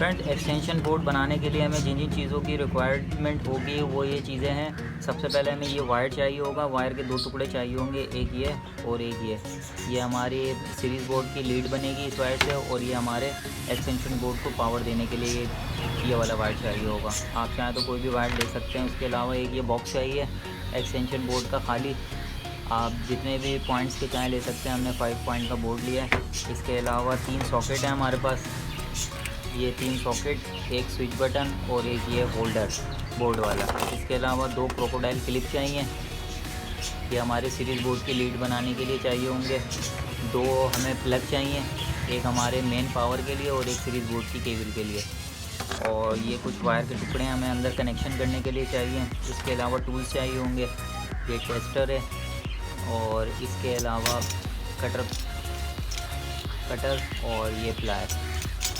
Friend extension board बनाने के लिए हमें जिन जिन चीज़ों की रिक्वायरमेंट होगी वो ये चीज़ें हैं। सबसे पहले हमें ये वायर चाहिए होगा, वायर के 2 टुकड़े चाहिए होंगे, एक ये और एक ये हमारी सीरीज़ बोर्ड की लीड बनेगी इस वायर से, और ये हमारे एक्सटेंशन बोर्ड को पावर देने के लिए ये वाला वायर चाहिए होगा। आप चाहें तो कोई भी वायर ले सकते हैं। उसके अलावा एक ये बॉक्स चाहिए एक्सटेंशन बोर्ड का खाली, आप जितने भी पॉइंट्स के चाहें ले सकते हैं। हमने 5 पॉइंट का बोर्ड लिया है। इसके अलावा 3 सॉकेट हैं हमारे पास, ये 3 सॉकेट, एक स्विच बटन और एक ये होल्डर बोर्ड वाला। इसके अलावा 2 क्रोकोडाइल क्लिप चाहिए, ये हमारे सीरीज़ बोर्ड की लीड बनाने के लिए चाहिए होंगे। 2 हमें प्लग चाहिए, एक हमारे मेन पावर के लिए और एक सीरीज़ बोर्ड की केबल के लिए। और ये कुछ वायर के टुकड़े हमें अंदर कनेक्शन करने के लिए चाहिए। इसके अलावा टूल्स चाहिए होंगे, ये टेस्टर है और इसके अलावा कटर और ये प्लायर।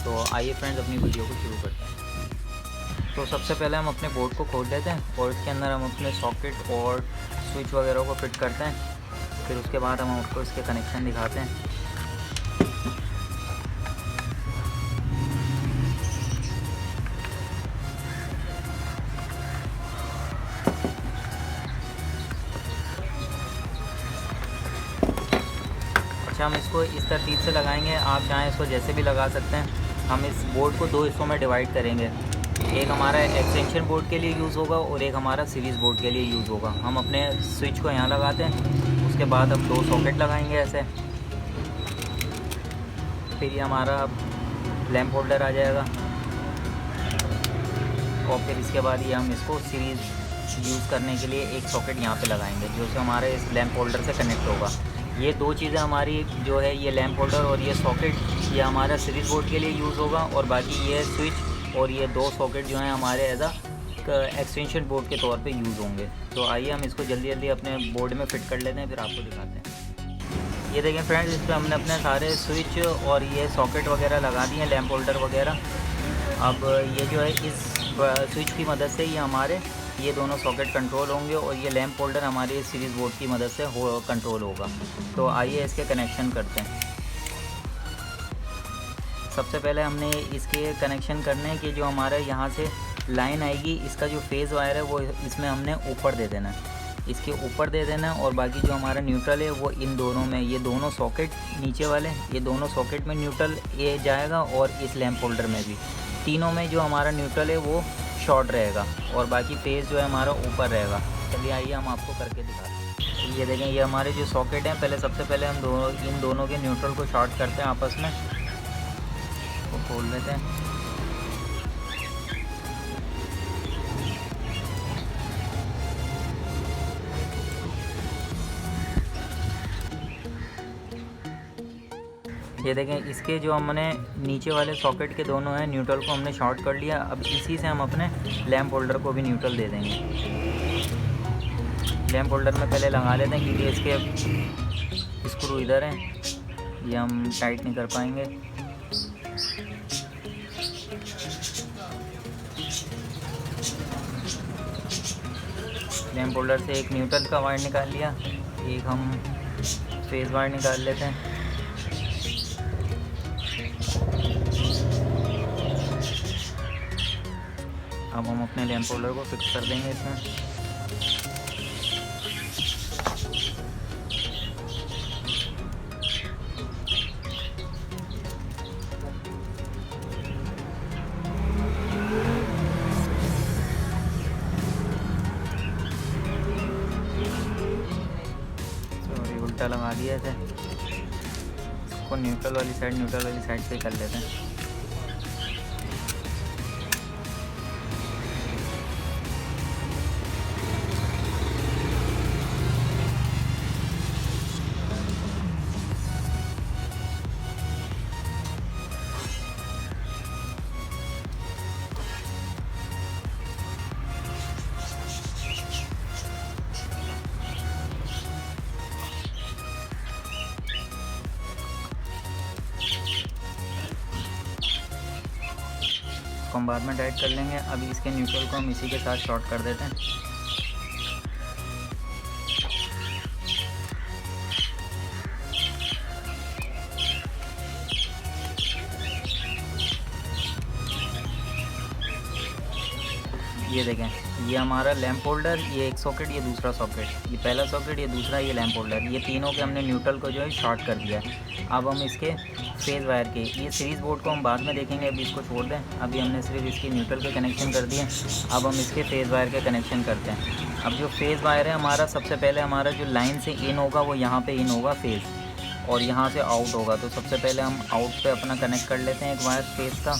तो आइए फ्रेंड्स अपनी वीडियो को शुरू करते हैं। तो सबसे पहले हम अपने बोर्ड को खोल लेते हैं और इसके अंदर हम अपने सॉकेट और स्विच वगैरह को फिट करते हैं। फिर उसके बाद हम आपको इसके कनेक्शन दिखाते हैं। अच्छा, हम इसको इस तरतीब से लगाएंगे, आप चाहें इसको जैसे भी लगा सकते हैं। हम इस बोर्ड को 2 हिस्सों में डिवाइड करेंगे, एक हमारा एक्सटेंशन बोर्ड के लिए यूज़ होगा और एक हमारा सीरीज़ बोर्ड के लिए यूज़ होगा। हम अपने स्विच को यहाँ लगाते हैं, उसके बाद हम 2 सॉकेट लगाएंगे ऐसे। फिर ये हमारा लैंप होल्डर आ जाएगा और फिर इसके बाद ये हम इसको सीरीज़ यूज़ करने के लिए एक सॉकेट यहाँ पे लगाएंगे जो कि हमारे इस लैंप होल्डर से कनेक्ट होगा। ये 2 चीज़ें हमारी जो है, ये लैंप होल्डर और ये सॉकेट, ये हमारा सीरीज़ बोर्ड के लिए यूज़ होगा और बाकी ये स्विच और ये 2 सॉकेट जो हैं हमारे एज आ एक्सटेंशन बोर्ड के तौर पे यूज़ होंगे। तो आइए हम इसको जल्दी जल्दी अपने बोर्ड में फ़िट कर लेते हैं, फिर आपको दिखाते हैं। ये देखें फ्रेंड्स, इस पर हमने अपने सारे स्विच और ये सॉकेट वगैरह लगा दिए हैं, लैंप होल्डर वगैरह। अब ये जो है इस स्विच की मदद से ये हमारे ये दोनों सॉकेट कंट्रोल होंगे और ये लैंप होल्डर हमारे सीरीज़ बोर्ड की मदद से कंट्रोल होगा। तो आइए इसके कनेक्शन करते हैं। सबसे पहले हमने इसके कनेक्शन करने के जो हमारे यहाँ से लाइन आएगी, इसका जो फेज़ वायर है वो इसमें हमने ऊपर दे देना है, इसके ऊपर दे देना है। और बाकी जो हमारा न्यूट्रल है वो इन दोनों में, ये दोनों सॉकेट नीचे वाले, ये दोनों सॉकेट में न्यूट्रल ये जाएगा और इस लैंप होल्डर में भी, तीनों में जो हमारा न्यूट्रल है वो शॉर्ट रहेगा और बाकी फेज़ जो है हमारा ऊपर रहेगा। चलिए आइए हम आपको करके दिखाते हैं। ये देखें, ये हमारे जो सॉकेट हैं, सबसे पहले हम इन दोनों के न्यूट्रल को शॉर्ट करते हैं आपस में, तो खोल लेते हैं। ये देखें, इसके जो हमने नीचे वाले सॉकेट के दोनों हैं, न्यूट्रल को हमने शॉर्ट कर लिया। अब इसी से हम अपने लैंप होल्डर को भी न्यूट्रल दे देंगे। लैंप होल्डर में पहले लगा लेते हैं क्योंकि इसके स्क्रू इधर हैं, ये हम टाइट नहीं कर पाएंगे। लैंप होल्डर से एक न्यूट्रल का वायर निकाल लिया, एक हम फेज़ वायर निकाल लेते हैं। अब हम अपने लैंप होल्डर को फिक्स कर देंगे इसमें। सॉरी, उल्टा लगा दिया इसे, इसको न्यूट्रल वाली साइड से कर लेते हैं। इसको हम बाद में टाइट कर लेंगे। अभी इसके न्यूट्रल को हम इसी के साथ शॉर्ट कर देते हैं। ये देखें, ये हमारा लैंप होल्डर, ये एक सॉकेट, ये दूसरा सॉकेट, ये पहला सॉकेट, ये दूसरा, ये लैंप होल्डर, ये तीनों के हमने न्यूट्रल को जो है शॉर्ट कर दिया है। अब हम इसके फेज़ वायर के, ये सीरीज़ बोर्ड को हम बाद में देखेंगे, अभी इसको छोड़ दें। अभी हमने सिर्फ इसकी न्यूट्रल के कनेक्शन कर दिए। अब हम इसके फेज़ वायर के कनेक्शन करते हैं। अब जो फेज़ वायर है हमारा, सबसे पहले हमारा जो लाइन से इन होगा वो यहाँ पर इन होगा फेज़, और यहाँ से आउट होगा। तो सबसे पहले हम आउट पे अपना कनेक्ट कर लेते हैं एक वायर फेज़ का।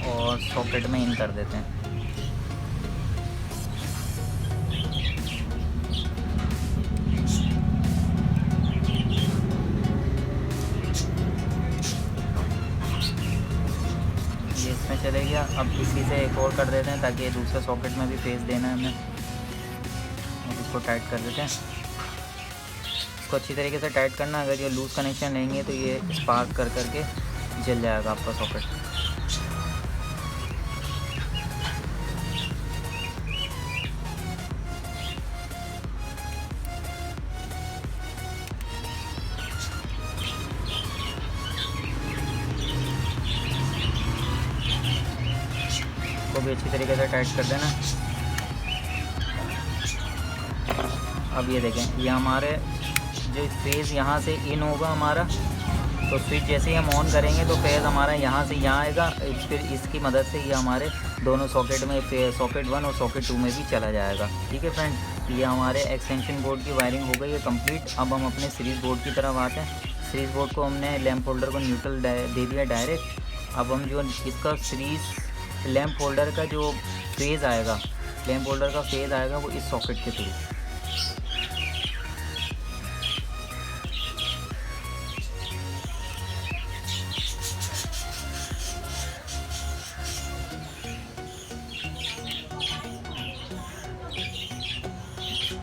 और सॉकेट में इन कर देते हैं। ये इसमें चले गया। अब इसी से एक और कर देते हैं ताकि ये दूसरे सॉकेट में भी फेस देना है हमें। अब इसको टाइट कर देते हैं। इसको अच्छी तरीके से टाइट करना। अगर ये लूज़ कनेक्शन लेंगे तो ये स्पार्क कर करके जल जाएगा आपका सॉकेट। को भी अच्छी तरीके से टाइट कर देना। अब ये देखें, ये हमारे जो फेज़ यहाँ से इन होगा हमारा, तो स्विच जैसे ही हम ऑन करेंगे तो फेज़ हमारा यहाँ से यहाँ आएगा। फिर इसकी मदद से ये हमारे दोनों सॉकेट में, सॉकेट 1 और सॉकेट 2 में भी चला जाएगा। ठीक है फ्रेंड, ये हमारे एक्सटेंशन बोर्ड की वायरिंग हो गई है कंप्लीट। अब हम अपने सीरीज़ बोर्ड की तरफ आते हैं। सीरीज़ बोर्ड को हमने लैंप होल्डर को न्यूट्रल दे दिया डायरेक्ट। अब हम जो इसका सीरीज़ लैंप होल्डर का जो फेज़ आएगा, लैंप होल्डर का फेज़ आएगा वो इस सॉकेट के थ्रू।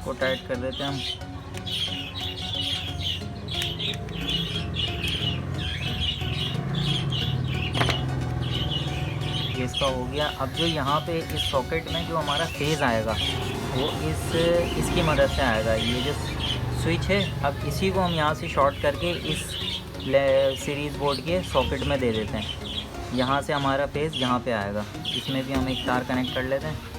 को टाइट कर देते हैं हम। ये इसका हो गया। अब जो यहाँ पे इस सॉकेट में जो हमारा फेज़ आएगा वो इसकी मदद से आएगा। ये जो स्विच है, अब इसी को हम यहाँ से शॉर्ट करके इस सीरीज़ बोर्ड के सॉकेट में दे देते हैं। यहाँ से हमारा फेज़ यहाँ पे आएगा। इसमें भी हम एक तार कनेक्ट कर लेते हैं।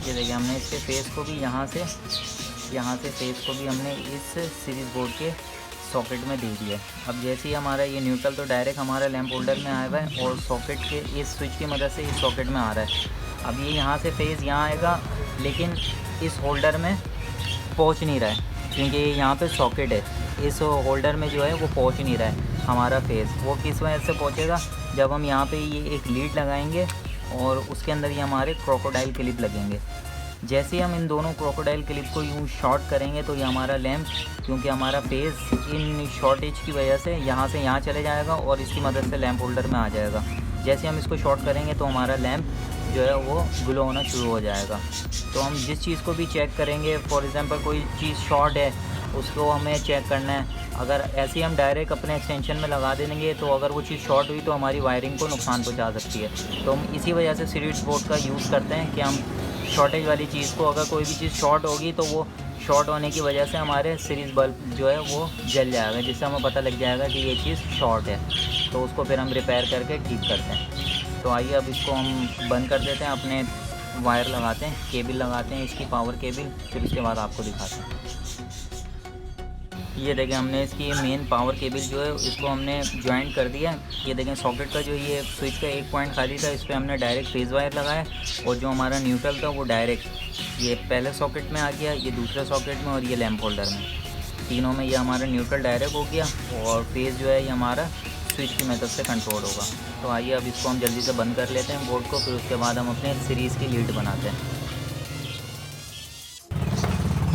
ये देखिए, हमने इसके फेस को भी यहाँ से फेस को भी हमने इस सीरीज़ बोर्ड के सॉकेट में दे दिया। अब जैसे ही हमारा ये न्यूट्रल तो डायरेक्ट हमारा लैंप होल्डर में आया हुआ है और सॉकेट के इस स्विच की मदद से इस सॉकेट में आ रहा है। अब ये यहाँ से फेज़ यहाँ आएगा, लेकिन इस होल्डर में पहुँच नहीं रहा है क्योंकि यहाँ पे सॉकेट है। इस होल्डर में जो है वो पहुँच नहीं रहा है हमारा फेज़। वो किस वजह से पहुँचेगा, जब हम यहाँ पे ये एक लीड लगाएंगे और उसके अंदर ये हमारे क्रोकोडाइल क्लिप लगेंगे। जैसे ही हम इन दोनों क्रोकोडाइल क्लिप को यूँ शॉर्ट करेंगे तो ये हमारा लैंप, क्योंकि हमारा फेज़ इन शॉर्टेज की वजह से यहाँ से यहाँ चले जाएगा और इसकी मदद से लैंप होल्डर में आ जाएगा। जैसे हम इसको शॉर्ट करेंगे तो हमारा लैंप जो है वो ग्लो होना शुरू हो जाएगा। तो हम जिस चीज़ को भी चेक करेंगे, फॉर एग्ज़ाम्पल कोई चीज़ शॉर्ट है उसको हमें चेक करना है। अगर ऐसे ही हम डायरेक्ट अपने एक्सटेंशन में लगा देंगे तो अगर वो चीज़ शॉर्ट हुई तो हमारी वायरिंग को नुकसान पहुंचा सकती है। तो हम इसी वजह से सीरीज़ बोर्ड का यूज़ करते हैं कि हम शॉर्टेज वाली चीज़ को, अगर कोई भी चीज़ शॉर्ट होगी तो वो शॉर्ट होने की वजह से हमारे सीरीज़ बल्ब जो है वो जल जाएगा, जिससे हमें पता लग जाएगा कि ये चीज़ शॉर्ट है। तो उसको फिर हम रिपेयर करके ठीक करते हैं। तो आइए अब इसको हम बंद कर देते हैं, अपने वायर लगाते हैं, केबल लगाते हैं इसकी, पावर केबल, फिर उसके बाद आपको दिखाते हैं। ये देखें, हमने इसकी मेन पावर केबल जो है इसको हमने ज्वाइंट कर दिया। ये देखें, सॉकेट का जो ये स्विच का एक पॉइंट खाली था, इस पर हमने डायरेक्ट फेज़ वायर लगाया और जो हमारा न्यूट्रल था वो डायरेक्ट ये पहले सॉकेट में आ गया, ये दूसरे सॉकेट में और ये लैंप होल्डर में, तीनों में ये हमारा न्यूट्रल डायरेक्ट हो गया और फेज़ जो है ये हमारा स्विच की मदद से कंट्रोल होगा। तो आइए अब इसको हम जल्दी से बंद कर लेते हैं बोर्ड को, फिर उसके बाद हम अपने सीरीज़ की लीड बनाते हैं।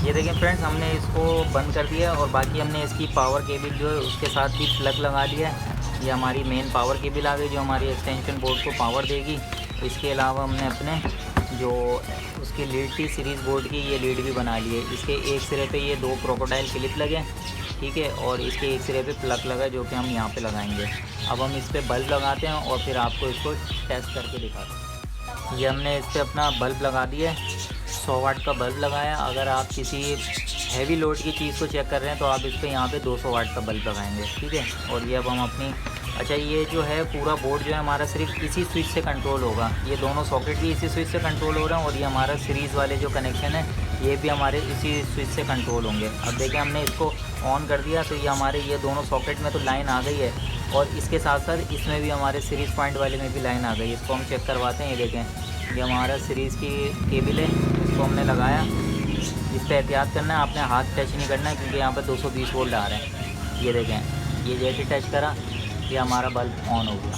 ये ये देखें फ्रेंड्स, हमने इसको बंद कर दिया और बाकी हमने इसकी पावर केबल जो है उसके साथ भी प्लग लगा लिया है। ये हमारी मेन पावर केबल आ गई जो हमारी एक्सटेंशन बोर्ड को पावर देगी। इसके अलावा हमने अपने जो उसकी लीड थी सीरीज़ बोर्ड की, ये लीड भी बना ली है। इसके एक सिरे पे ये 2 क्रोकोडाइल क्लिप लगे, ठीक है, और इसके एक सिरे पे प्लग लगा जो कि हम यहाँ पे लगाएंगे। अब हम इस पर बल्ब लगाते हैं और फिर आपको इसको टेस्ट करके दिखाते हैं। ये हमने इस पर अपना बल्ब लगा दिया है, 100 वाट का बल्ब लगाया। अगर आप किसी हैवी लोड की चीज़ को चेक कर रहे हैं तो आप इस पर यहाँ पे 200 वाट का बल्ब लगाएंगे, ठीक है। और ये अब हम अपनी अच्छा, ये जो है पूरा बोर्ड जो है हमारा सिर्फ इसी स्विच से कंट्रोल होगा। ये दोनों सॉकेट भी इसी स्विच से कंट्रोल हो रहे हैं और ये हमारा सीरीज़ वाले जो कनेक्शन है ये भी हमारे इसी स्विच से कंट्रोल होंगे। अब देखें, हमने इसको ऑन कर दिया तो ये हमारे ये दोनों सॉकेट में तो लाइन आ गई है और इसके साथ साथ इसमें भी हमारे सीरीज़ पॉइंट वाले में भी लाइन आ गई। इसको हम चेक करवाते हैं। ये देखें, ये हमारा सीरीज़ की केबल है, इसको हमने लगाया। इस पर एहतियात करना है, आपने हाथ टच नहीं करना है क्योंकि यहाँ पर 220 वोल्ट आ रहे हैं। ये देखें, ये जैसे टच करा ये हमारा बल्ब ऑन हो गया,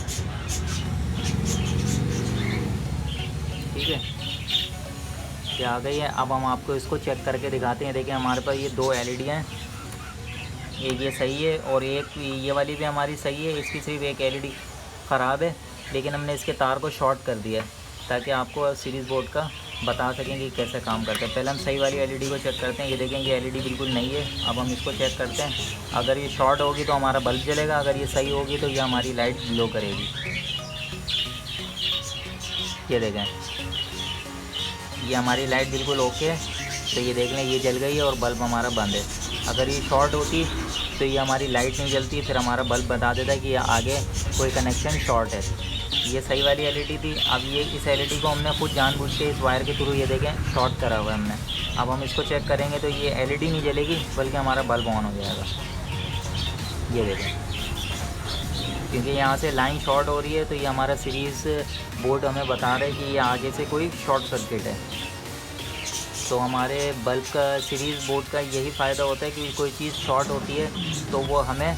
ठीक है, ये आ गई है। अब हम आपको इसको चेक करके दिखाते हैं। देखिए हमारे पास ये 2 LED हैं, एक ये सही है और एक ये वाली भी हमारी सही है। इसकी सिर्फ एक LED ख़राब है, लेकिन हमने इसके तार को शॉर्ट कर दिया है ताकि आपको सीरीज़ बोर्ड का बता सकें कि कैसे काम करता है। पहले हम सही वाली LED को चेक करते हैं। ये देखें, ये LED बिल्कुल नहीं है। अब हम इसको चेक करते हैं। अगर ये शॉर्ट होगी तो हमारा बल्ब जलेगा, अगर ये सही होगी तो ये हमारी लाइट ग्लो करेगी। ये देखें, ये हमारी लाइट बिल्कुल ओके है, तो ये देख लें ये जल गई है और बल्ब हमारा बंद है। अगर ये शॉर्ट होती तो ये हमारी लाइट नहीं जलती, फिर हमारा बल्ब बता देता है कि ये आगे कोई कनेक्शन शॉर्ट है। ये सही वाली LED थी। अब ये इस LED को हमने खुद जानबूझ के इस वायर के थ्रू ये देखें शॉर्ट करा हुआ है हमने। अब हम इसको चेक करेंगे तो ये LED नहीं जलेगी बल्कि हमारा बल्ब ऑन हो जाएगा। ये देखें, क्योंकि यहाँ से लाइन शॉर्ट हो रही है तो ये हमारा सीरीज़ बोर्ड हमें बता रहा है कि ये आगे से कोई शॉर्ट सर्किट है। तो हमारे बल्ब का सीरीज़ बोर्ड का यही फ़ायदा होता है कि कोई चीज़ शॉर्ट होती है तो वो हमें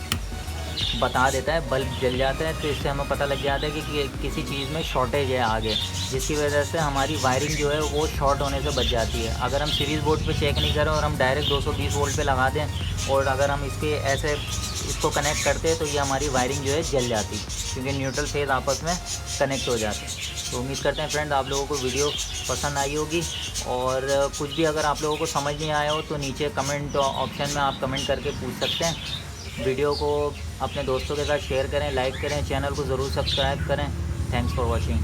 बता देता है, बल्ब जल जाता है। तो इससे हमें पता लग जाता है कि किसी चीज़ में शॉर्टेज है आगे, जिसकी वजह से हमारी वायरिंग जो है वो शॉर्ट होने से बच जाती है। अगर हम सीरीज़ बोर्ड पे चेक नहीं करें और हम डायरेक्ट 220 वोल्ट पे लगा दें और अगर हम इसके ऐसे इसको कनेक्ट करते हैं तो ये हमारी वायरिंग जो है जल जाती, क्योंकि न्यूट्रल फेज आपस में कनेक्ट हो जाते हैं। तो उम्मीद करते हैं फ्रेंड आप लोगों को वीडियो पसंद आई होगी, और कुछ भी अगर आप लोगों को समझ नहीं आया हो तो नीचे कमेंट ऑप्शन में आप कमेंट करके पूछ सकते हैं। वीडियो को अपने दोस्तों के साथ शेयर करें, लाइक करें, चैनल को ज़रूर सब्सक्राइब करें। Thanks for watching.